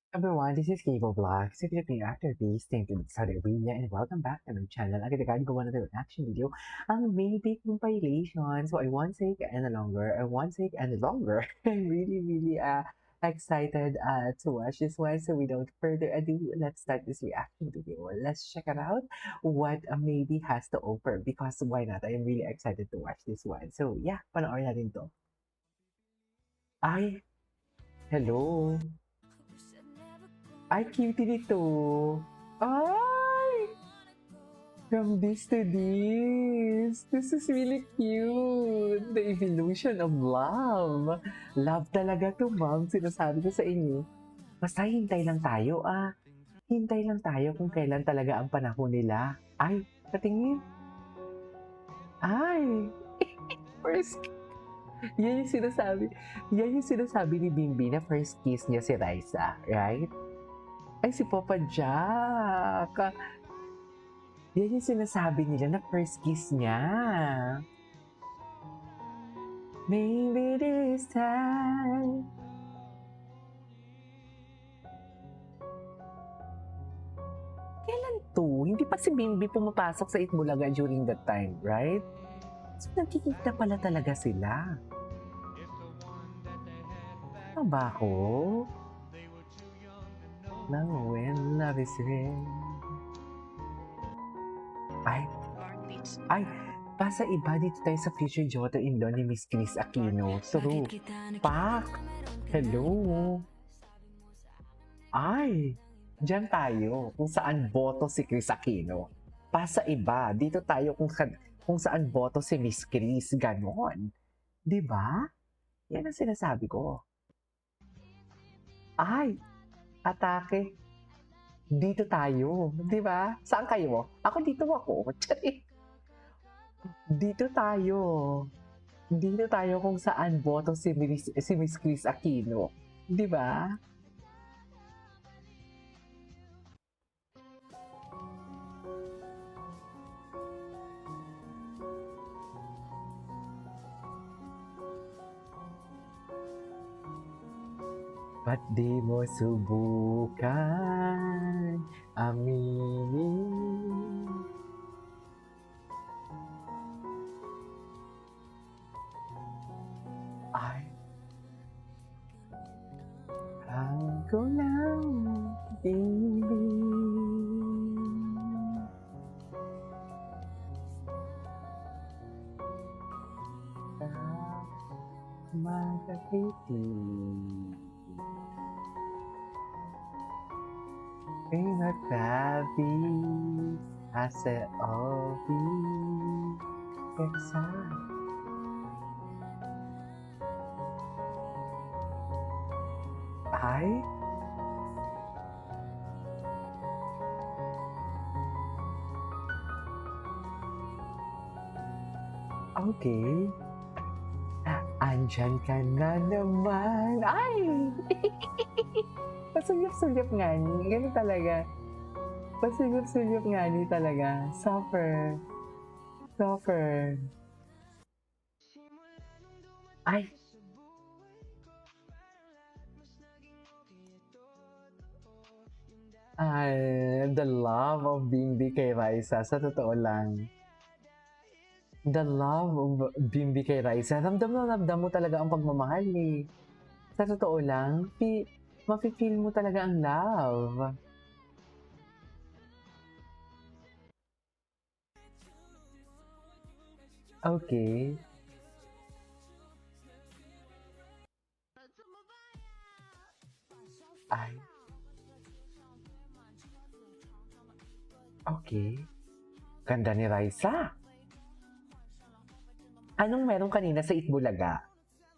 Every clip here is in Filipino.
Everyone, this is Cable Vlog, Philippine actor based in Saudi Arabia, and welcome back to my channel. Agad-agad gawa na tayo reaction video ang Maybe compilation. So I want sake and longer, I want sake and longer. I'm really excited to watch this one. So without further ado, let's start this reaction video. Let's check it out what Maybe has to offer because why not? I am really excited to watch this one. So yeah, panoorin natin to. Ay, hello. Ay, cutie nito. Ay! From this to this. This is really cute. The evolution of love. Love talaga to, ma'am. Sinasabi ko sa inyo. Basta hintay lang tayo, ah. Hintay lang tayo kung kailan talaga ang panahon nila. Ay, patingin. Ay! First yan yung sinasabi. Yan yung sinasabi ni Bimbi na first kiss niya si Raisa, right? Ay, si Papa Jack. Yan yung sinasabi nila na first kiss niya. Maybe this time. Kailan to? Hindi pa si Bimbi pumapasok sa Itbulaga during that time, right? So, nagkikita pala talaga sila. Ano ba ako? Now when love is real. Ay, pasa iba dito tayo sa future daughter-in-law ni Miss Chris Aquino. True. Pak! Hello! Ay! Diyan tayo kung saan boto si Chris Aquino. Pasa iba, dito tayo kung saan boto si Miss Chris. Ganon. Diba? Yan ang sinasabi ko. Ay! Atake! Dito tayo. Diba? Saan kayo? Ako dito ako. Dito tayo. Dito tayo kung saan boto si Miss Chris Aquino. Di ba? Ba't di mo subukan aminin? Ay, ang ko lang ibig. Magkakitig. Pinagtabi asa obi keksa. Ay? Okay. Andyan ka na naman. Ay! Pasulyap-sulyap nga ni. Ganun talaga. Pasulyap-sulyap nga ni talaga. Suffer. Suffer. Ay! The love of Bimbi kay Raisa. Sa totoo lang. The love of Bimbi kay Raisa. Ramdam mo talaga ang pagmamahal eh. Sa totoo lang, mafe-feel mo talaga ang love. Okay. Ay. Okay. Ganda ni Raisa. Anong meron kanina sa Itbulaga?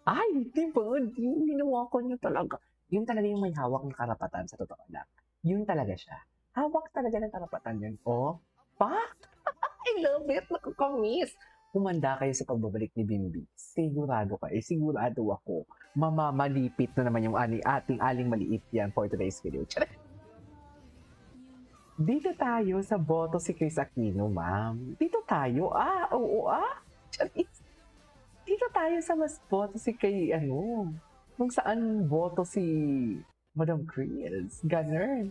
Ay, di ba? Ginawa ko niya talaga. Yun talaga yung may hawak ng karapatan sa totoo lang. Yun talaga siya. Hawak talaga ng karapatan yun. Oh, pak! I love it! Nakakamiss! Humanda kayo sa pagbabalik ni Bimbi. Sigurado kayo, sigurado ako. Mamamalipit na naman yung ating aling maliit yan for today's video. Dito tayo sa boto si Chris Aquino, ma'am. Dito tayo. Oo. Charis. Dito tayo sa mas boto si kay kung saan boto si Madam Chris, ganun.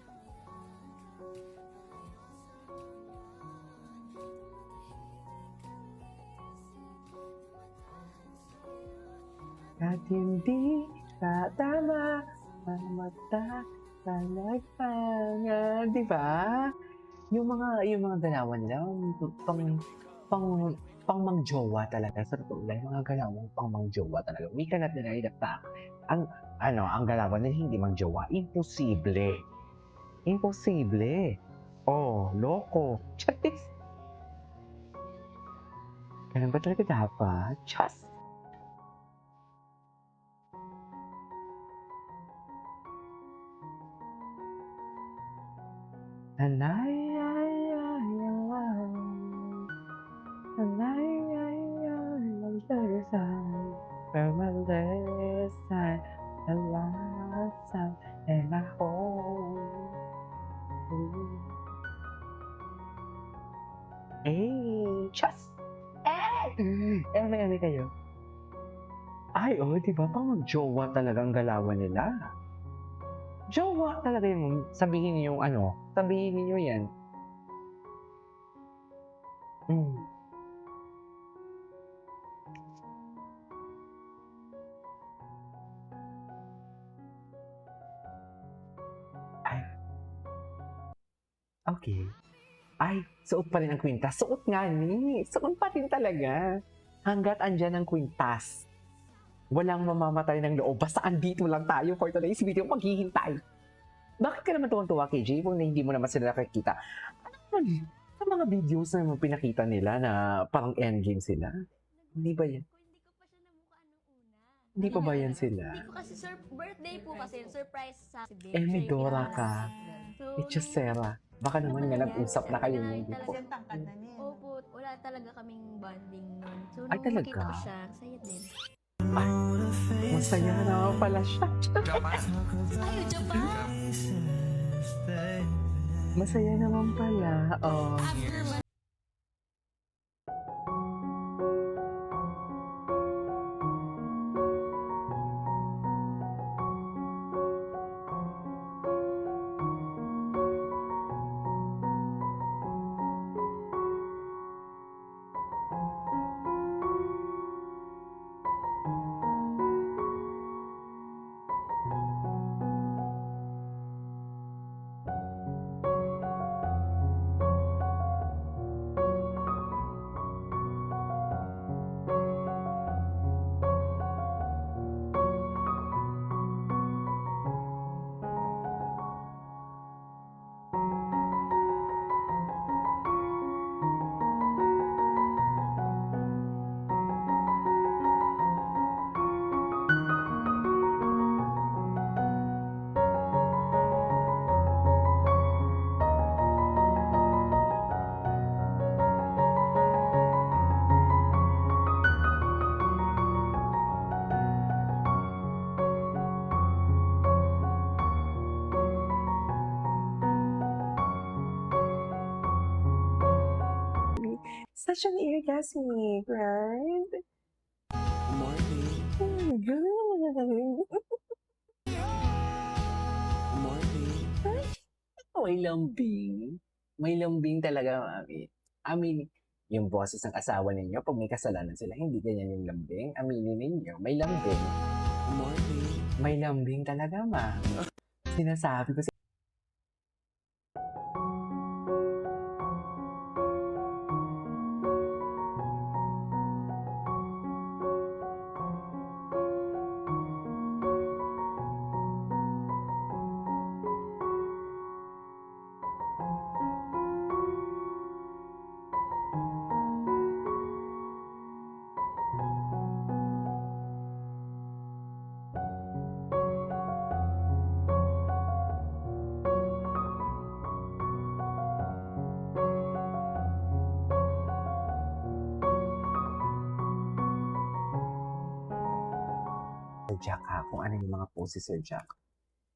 At hindi ka tama, mamata, talagpanga, di ba? Yung mga galawan nila, pang, pang, pang mangjowa talaga. Sa totoo lang, yung mga galawan pang mangjowa talaga. We cannot deny the fact. Ang galawan nila hindi mangjowa. Imposible. Imposible. Oh, loko. Charis. Ganun ba talaga dapat? Chas. Alay, ay, ay, ay, alay, ay, ay, magdasal. Reminisce the last time and I hold you. Hey, chas! Eme kayo. Ay, oh, di ba? Pang jowa talaga ang galawan nila. Jowa talaga yung sabihin niyo yung ano, sabihin niyo yan. Mm. Ay, okay. Ay, suot pa rin ang kwintas. Suot nga ni. Suot pa rin talaga. Hanggat andyan ang kwintas, walang mamamatay ng loob. Basta andito lang tayo for today's video. Maghihintay. Bakit ka naman tuwang-tuwa, KJ, kung hindi mo naman sila nakikita? Ano naman, sa mga videos na pinakita nila na parang endgame sila? Hindi ba yan? Hindi ko pa siya namukhaan nung una. Hindi pa ba yan sila? Hindi ko kasi birthday po kasi surprise sa si Babe. Eh, may Siya yung Dora pinangalan ka. ko. So, Echosera. Baka naman nga nag-usap na kayo Kinain nung talaga. before. Tangkad na niya. Opo, wala talaga kaming bonding nun. So, Ay, nung talaga? nakita ko siya, saya din. Ay, masaya na pala siya. Ay, Japan! Masaya naman pala. Oh. Such an orgasmic, right? Morning. Oh my God. Morning. May lambing. May lambing talaga, mami. I mean, yung boses ng asawa ninyo, pag may kasalanan sila, hindi ganyan yung lambing. Aminin ninyo, may lambing. Morning. May lambing talaga, mami. Sinasabi ko Sir Jack ha, kung ano yung mga post si Sir Jack.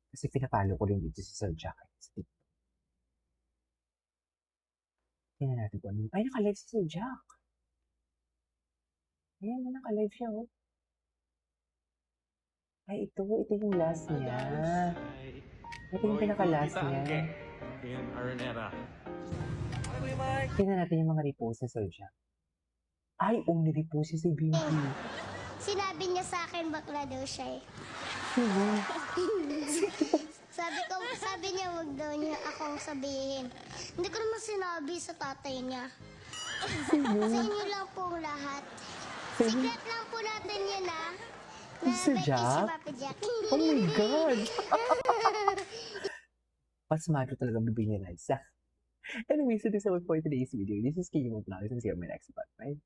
Kasi pinapalo ko rin dito si Sir Jack. Tingnan natin kung ano. Ay, naka-live si Sir Jack. Ayan, naka-live siya, oh. Ay, ito yung last niya. Ito yung pinaka-last niya. In Araneta. Tingnan natin yung mga reposes sa siya. Ay, only reposes si Baby. Sinabi niya sa akin bakla daw siya eh. Sino? Sabi niya wag daw niya akong sabihin. Hindi ko naman sinabi sa tatay niya. Sino? Sa inyo lang pong lahat. Sino? Secret lang po natin yun ah. Na Si Becky Jack? si Papa Jack. Oh my God! Pasmato talaga bibigyan niya. Anyway, so this is all for today's video. This is Kimo Vlogs and see you on my next part. Bye!